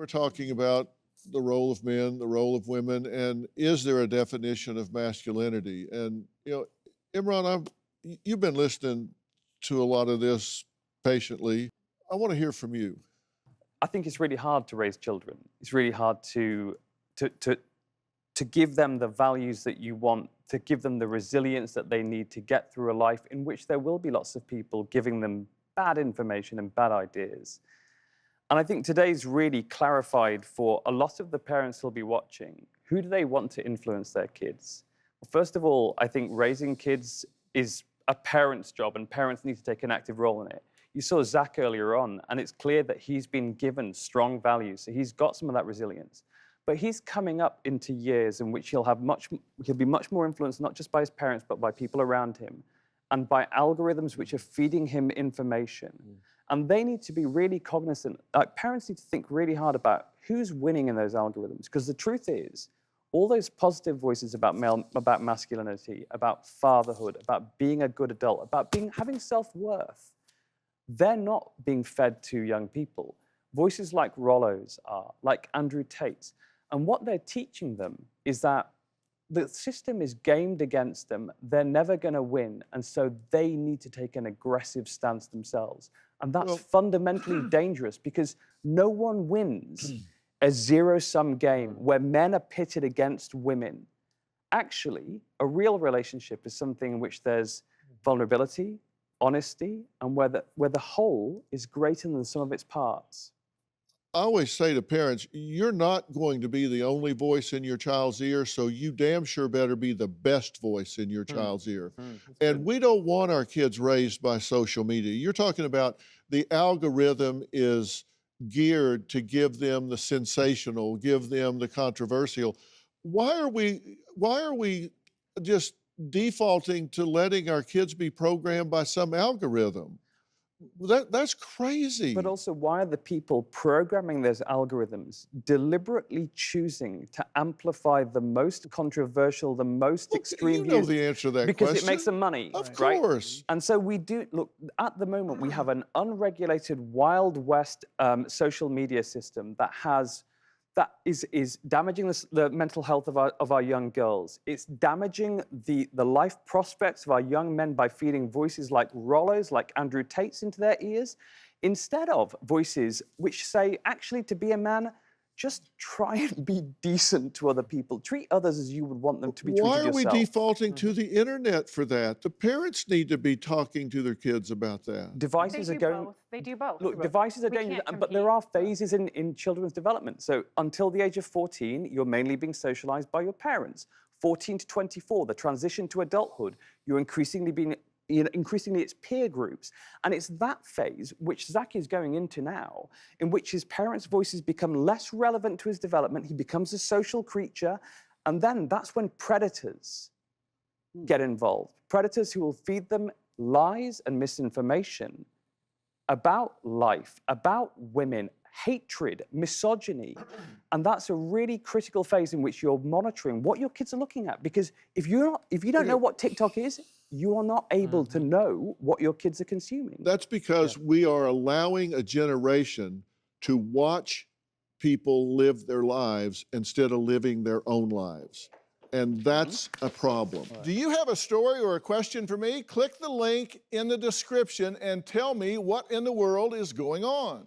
We're talking about the role of men, the role of women, and is there a definition of masculinity? And, Imran, you've been listening to a lot of this patiently. I want to hear from you. I think it's really hard to raise children. It's really hard to give them the values that you want, to give them the resilience that they need to get through a life in which there will be lots of people giving them bad information and bad ideas. And I think today's really clarified for a lot of the parents who'll be watching, who do they want to influence their kids? Well, first of all, I think raising kids is a parent's job, and parents need to take an active role in it. You saw Zach earlier on, and it's clear that he's been given strong values, so he's got some of that resilience. But he's coming up into years in which he'll be much more influenced, not just by his parents, but by people around him, and by algorithms which are feeding him information. And they need to be really cognizant. Parents need to think really hard about who's winning in those algorithms. Because the truth is, all those positive voices about masculinity, about fatherhood, about being a good adult, about having self-worth, they're not being fed to young people. Voices like Rollo's are, like Andrew Tate's. And what they're teaching them is that the system is gamed against them. They're never going to win. And so they need to take an aggressive stance themselves. And that's fundamentally dangerous, because no one wins a zero-sum game where men are pitted against women. Actually, a real relationship is something in which there's vulnerability, honesty, and where the whole is greater than the sum of its parts. I always say to parents, you're not going to be the only voice in your child's ear, so you damn sure better be the best voice in your child's ear. And we don't want our kids raised by social media. You're talking about the algorithm is geared to give them the sensational, give them the controversial. Why are we just defaulting to letting our kids be programmed by some algorithm? That's crazy. But also, why are the people programming those algorithms deliberately choosing to amplify the most controversial, the most extreme views? You know the answer to that because question. It makes them money. Of right? course. And so we do, look, at the moment, we have an unregulated Wild West social media system that is damaging the mental health of our young girls. It's damaging the life prospects of our young men by feeding voices like Rollo's, like Andrew Tate's into their ears, instead of voices which say, actually, to be a man, just try and be decent to other people. Treat others as you would want them to be treated yourself. Why are we defaulting to the internet for that? The parents need to be talking to their kids about that. Devices are going... They do both. Look, devices are dangerous, but there are phases in children's development. So until the age of 14, you're mainly being socialized by your parents. 14 to 24, the transition to adulthood, you're increasingly it's peer groups. And it's that phase, which Zach is going into now, in which his parents' voices become less relevant to his development. He becomes a social creature. And then that's when predators get involved. Predators who will feed them lies and misinformation about life, about women, hatred, misogyny. And that's a really critical phase in which you're monitoring what your kids are looking at. Because if you don't know what TikTok is, you are not able to know what your kids are consuming. That's because we are allowing a generation to watch people live their lives instead of living their own lives. And that's a problem. Do you have a story or a question for me? Click the link in the description and tell me what in the world is going on.